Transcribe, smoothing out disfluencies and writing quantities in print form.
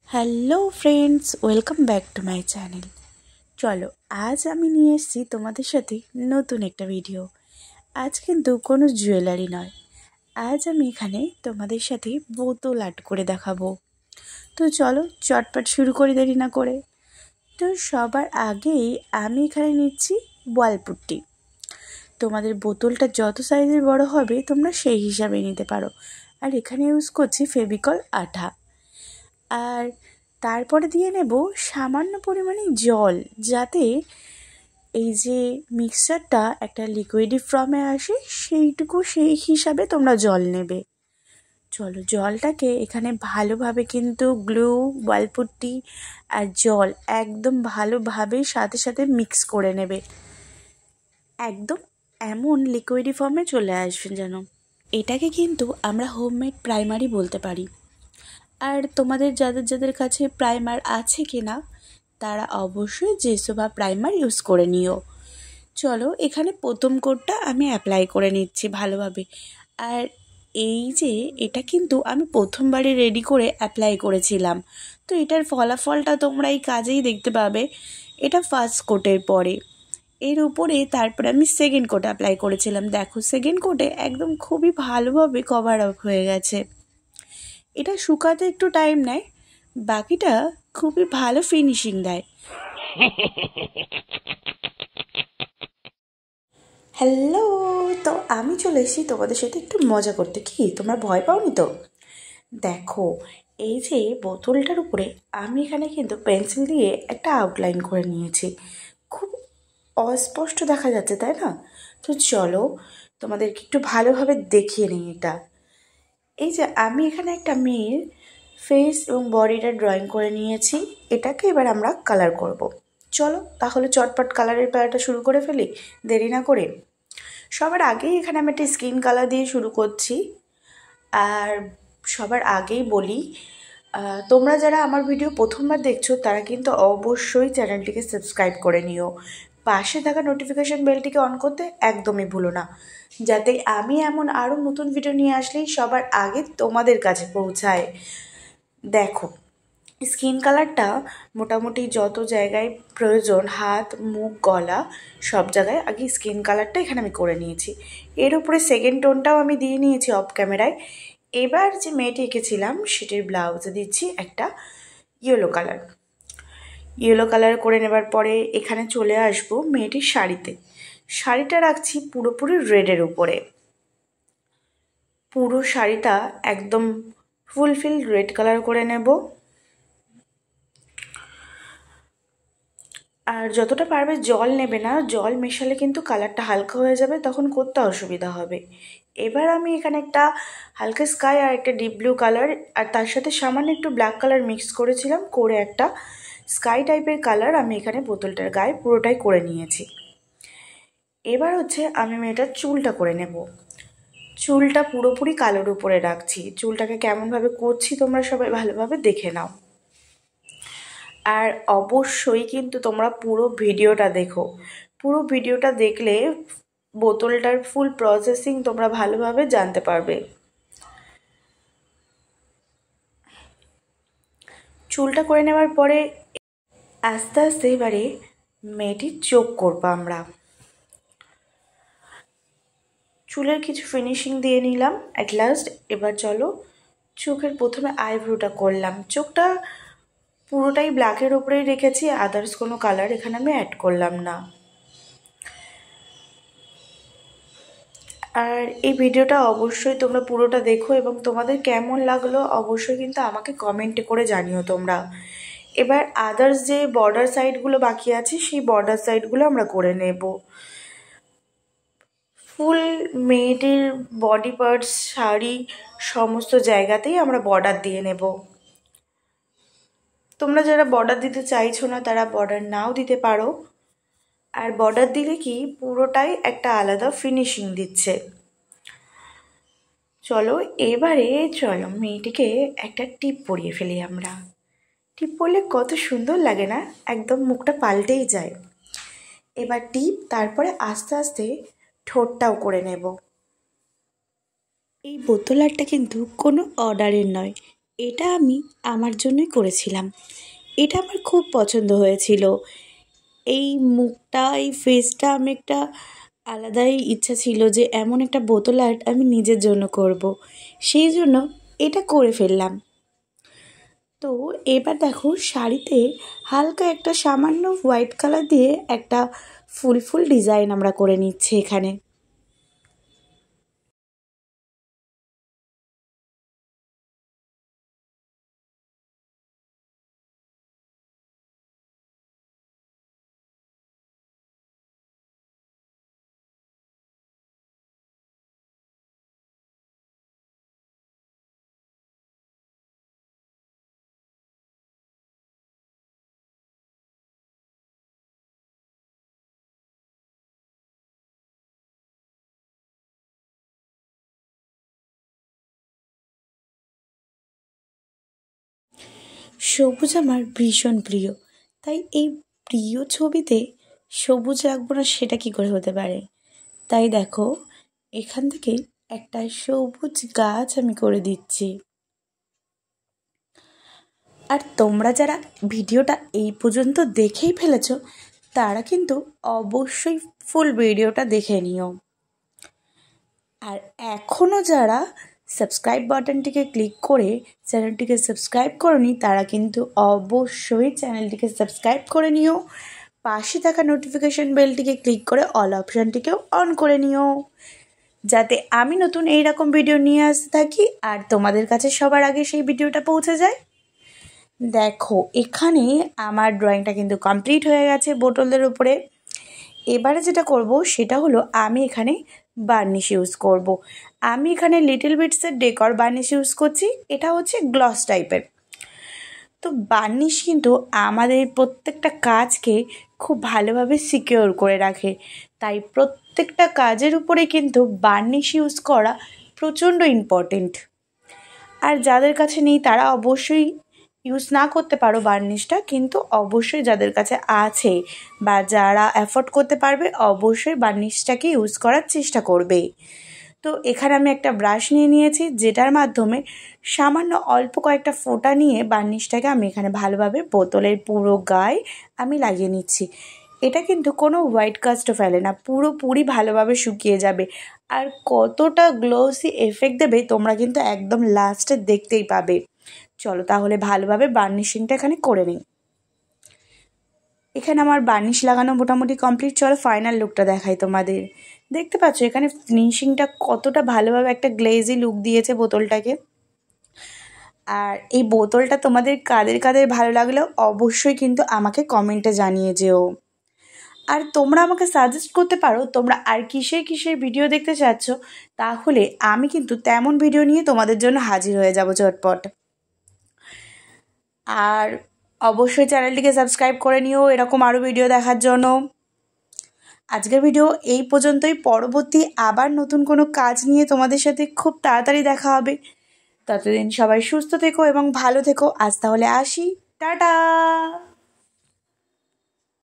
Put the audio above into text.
Hello friends, welcome back to my channel. চলো, আজ আমি নিয়ে এসেছি তোমাদের সাথে নতুন একটা ভিডিও। আজ কিন্তু কোনো জুয়েলারি নয়, আজ আমি এখানে তোমাদের সাথে বোতল আর্ট করে দেখাবো। তো চলো চটপট শুরু করে, দেরি না করে। তো সবার আগেই আমি এখানে নিচ্ছি ওয়ালপুট্টি। তোমাদের বোতলটা যত সাইজের বড় হবে তোমরা সেই হিসাবে নিতে পারো। আর এখানে ইউজ করছি ফেভিকল আঠা। আর তারপরে দিয়ে নেব সামান্য পরিমাণে জল, যাতে এই যে মিক্সচারটা একটা লিকুইডি ফর্মে আসে, সেই হিসাবে তোমরা জল নেবে। চলো, জলটাকে এখানে ভালোভাবে কিন্তু গ্লু, ওয়ালপুট্টি আর জল একদম ভালোভাবে সাথে সাথে মিক্স করে নেবে, একদম এমন লিকুইডি ফর্মে চলে আসবে যেন। এটাকে কিন্তু আমরা হোমমেড প্রাইমারি বলতে পারি। আর তোমাদের যাদের যাদের কাছে প্রাইমার আছে কি না, তারা অবশ্যই জেসোভা প্রাইমার ইউজ করে নিও। চলো, এখানে প্রথম কোটটা আমি অ্যাপ্লাই করে নিচ্ছি ভালোভাবে। আর এই যে এটা কিন্তু আমি প্রথমবারে রেডি করে অ্যাপ্লাই করেছিলাম, তো এটার ফলাফলটা তোমরা এই কাজেই দেখতে পাবে। এটা ফার্স্ট কোটের পরে, এর উপরে তারপরে আমি সেকেন্ড কোট অ্যাপ্লাই করেছিলাম। দেখো, সেকেন্ড কোটে একদম খুবই ভালোভাবে কভার আপ হয়ে গেছে। এটা শুকাতে একটু টাইম নেয়, বাকিটা খুবই ভালো ফিনিশিং দেয়। হ্যালো, তো আমি চলে এসেছি তোমাদের সাথে একটু মজা করতে। কি তোমরা ভয় পাওনি তো? দেখো, এই যে বোতলটার উপরে আমি এখানে কিন্তু পেন্সিল দিয়ে একটা আউটলাইন করে নিয়েছি। খুব অস্পষ্ট দেখা যাচ্ছে, তাই না? তো চলো তোমাদেরকে একটু ভালোভাবে দেখিয়ে নিই এটা। এই যে আমি এখানে একটা মেয়ের ফেস এবং বডিটা ড্রয়িং করে নিয়েছি, এটাকে এবার আমরা কালার করব। চলো তাহলে চটপট কালারের প্যারাটা শুরু করে ফেলি, দেরি না করে। সবার আগেই এখানে আমি একটা স্কিন কালার দিয়ে শুরু করছি। আর সবার আগেই বলি, তোমরা যারা আমার ভিডিও প্রথমবার দেখছো তারা কিন্তু অবশ্যই চ্যানেলটিকে সাবস্ক্রাইব করে নিও। পাশে থাকা নোটিফিকেশান বেলটিকে অন করতে একদমই ভুলো না, যাতে আমি এমন আরও নতুন ভিডিও নিয়ে আসলেই সবার আগে তোমাদের কাছে পৌঁছায়। দেখো, স্কিন কালারটা মোটামুটি যত জায়গায় প্রয়োজন, হাত, মুখ, গলা, সব জায়গায় আগে স্কিন কালারটা এখানে আমি করে নিয়েছি। এর উপরে সেকেন্ড টোনটাও আমি দিয়ে নিয়েছি অফ ক্যামেরায়। এবার যে মেয়েটি এঁকেছিলাম সেটির ব্লাউজে দিচ্ছি একটা ইয়েলো কালার করে নেবার পরে এখানে চলে আসবো মেয়েটির শাড়িতে। শাড়িটা রাখছি পুরোপুরি রেডের উপরে। পুরো শাড়িটা একদম ফুলফিল রেড কালার করে নেব। আর যতটা পারবে জল নেবে না, জল মেশালে কিন্তু কালারটা হালকা হয়ে যাবে, তখন করতে অসুবিধা হবে। এবার আমি এখানে একটা হালকা স্কাই আর একটা ডিপ ব্লু কালার আর তার সাথে সামান্য একটু ব্ল্যাক কালার মিক্স করেছিলাম, করে একটা স্কাই টাইপের কালার আমি এখানে বোতলটার গায়ে পুরোটাই করে নিয়েছি। এবার হচ্ছে আমি মেয়েটার চুলটা করে নেব। চুলটা পুরোপুরি কালোর উপরে রাখছি। চুলটাকে কেমনভাবে করছি তোমরা সবাই ভালোভাবে দেখে নাও। আর অবশ্যই কিন্তু তোমরা পুরো ভিডিওটা দেখো। পুরো ভিডিওটা দেখলে বোতলটার ফুল প্রসেসিং তোমরা ভালোভাবে জানতে পারবে। চুলটা করে নেওয়ার পরে আস্তে আস্তে এবারে মেয়েটির চোখ করবো আমরা। চুলের কিছু ফিনিশিং দিয়ে নিলাম অ্যাট লাস্ট। এবার চলো চোখের প্রথমে আইব্রোটা করলাম। চোখটা পুরোটাই ব্ল্যাকের ওপরেই রেখেছি, আদার্স কোনো কালার এখানে আমি অ্যাড করলাম না। আর এই ভিডিওটা অবশ্যই তোমরা পুরোটা দেখো এবং তোমাদের কেমন লাগলো অবশ্যই কিন্তু আমাকে কমেন্টে করে জানিও তোমরা। এবার আদার্স যে বর্ডার সাইডগুলো বাকি আছে সেই বর্ডার সাইডগুলো আমরা করে নেব। ফুল মেয়েটির বডি পার্টস, শাড়ি, সমস্ত জায়গাতেই আমরা বর্ডার দিয়ে নেব। তোমরা যারা বর্ডার দিতে চাইছো না তারা বর্ডার নাও দিতে পারো। আর বর্ডার দিলে কি পুরোটাই একটা আলাদা ফিনিশিং দিচ্ছে। চলো এবারে মেয়েটিকে একটা টিপ পরিয়ে ফেলি আমরা। টিপ পরলে কত সুন্দর লাগে না, একদম মুখটা পাল্টেই যায়। এবার টিপ, তারপরে আস্তে আস্তে ঠোঁটটাও করে নেব। এই বোতল আর্টটা কিন্তু কোনো অর্ডারের নয়, এটা আমি আমার জন্যই করেছিলাম। এটা আমার খুব পছন্দ হয়েছিল। এই মুখটা, এই ফেসটা আমি একটা আলাদাই ইচ্ছা ছিল যে এমন একটা বোতল আর্ট আমি নিজের জন্য করব। সেই জন্য এটা করে ফেললাম। তো এবার দেখো শাড়িতে হালকা একটা সামান্য হোয়াইট কালার দিয়ে একটা ফুল ফুল ডিজাইন আমরা করে নিচ্ছি এখানে। সবুজ আমার ভীষণ প্রিয়, তাই এই প্রিয় ছবিতে সবুজ রাখবো না সেটা কি করে হতে পারে। তাই দেখো এখান থেকে একটা সবুজ গাছ আমি করে দিচ্ছি। আর তোমরা যারা ভিডিওটা এই পর্যন্ত দেখেই ফেলেছো তারা কিন্তু অবশ্যই ফুল ভিডিওটা দেখে নিও। আর এখনও যারা সাবস্ক্রাইব বাটনটিকে ক্লিক করে চ্যানেলটিকে সাবস্ক্রাইব করনি তারা কিন্তু অবশ্যই চ্যানেলটিকে সাবস্ক্রাইব করে নিও। পাশে থাকা নোটিফিকেশন বেলটিকে ক্লিক করে অল অপশানটিকেও অন করে নিও, যাতে আমি নতুন এইরকম ভিডিও নিয়ে আসতে থাকি আর তোমাদের কাছে সবার আগে সেই ভিডিওটা পৌঁছে যায়। দেখো এখানে আমার ড্রয়িংটা কিন্তু কমপ্লিট হয়ে গেছে বোতলের উপরে। এবারে যেটা করব সেটা হলো আমি এখানে বার্নিশ ইউজ করব। আমি এখানে লিটল বিটসের ডেকর বার্নিশ ইউজ করছি। এটা হচ্ছে গ্লস টাইপের। তো বার্নিশ কিন্তু আমাদের প্রত্যেকটা কাজকে খুব ভালোভাবে সিকিওর করে রাখে, তাই প্রত্যেকটা কাজের উপরে কিন্তু বার্নিশ ইউজ করা প্রচণ্ড ইম্পর্টেন্ট। আর যাদের কাছে নেই তারা অবশ্যই ইউজ না করতে পারো বার্নিশটা, কিন্তু অবশ্যই যাদের কাছে আছে বা যারা অ্যাফোর্ড করতে পারবে অবশ্যই বার্নিশটাকে ইউজ করার চেষ্টা করবে। তো এখানে আমি একটা ব্রাশ নিয়ে নিয়েছি যেটার মাধ্যমে সামান্য অল্প কয়েকটা ফোঁটা নিয়ে বার্নিশটাকে আমি এখানে ভালোভাবে বোতলের পুরো গায়ে আমি লাগিয়ে নিচ্ছি। এটা কিন্তু কোনো হোয়াইট কাস্টও ফেলে না, পুরোপুরি ভালোভাবে শুকিয়ে যাবে। আর কতটা গ্লোসি এফেক্ট দেবে তোমরা কিন্তু একদম লাস্টে দেখতেই পাবে। চলো তাহলে ভালোভাবে বার্নিশিংটা এখানে করে নিই। এখানে আমার বার্নিশ লাগানো মোটামুটি কমপ্লিট। চলো ফাইনাল লুকটা দেখাই তোমাদের। দেখতে পাচ্ছ এখানে ফিনিশিংটা কতটা ভালোভাবে একটা গ্লেজি লুক দিয়েছে বোতলটাকে। আর এই বোতলটা তোমাদের কাদের কাদের ভালো লাগলো অবশ্যই কিন্তু আমাকে কমেন্টে জানিয়ে যেও। আর তোমরা আমাকে সাজেস্ট করতে পারো তোমরা আর কিসের কিসের ভিডিও দেখতে চাচ্ছ, তাহলে আমি কিন্তু তেমন ভিডিও নিয়ে তোমাদের জন্য হাজির হয়ে যাব ঝটপট। আর অবশ্যই চ্যানেলটিকে সাবস্ক্রাইব করে নিও এরকম আরও ভিডিও দেখার জন্য। আজকের ভিডিও এই পর্যন্তই। পরবর্তী আবার নতুন কোনো কাজ নিয়ে তোমাদের সাথে খুব তাড়াতাড়ি দেখা হবে। ততদিন সবাই সুস্থ থেকো এবং ভালো থেকো। আজ তাহলে আসি, টাটা।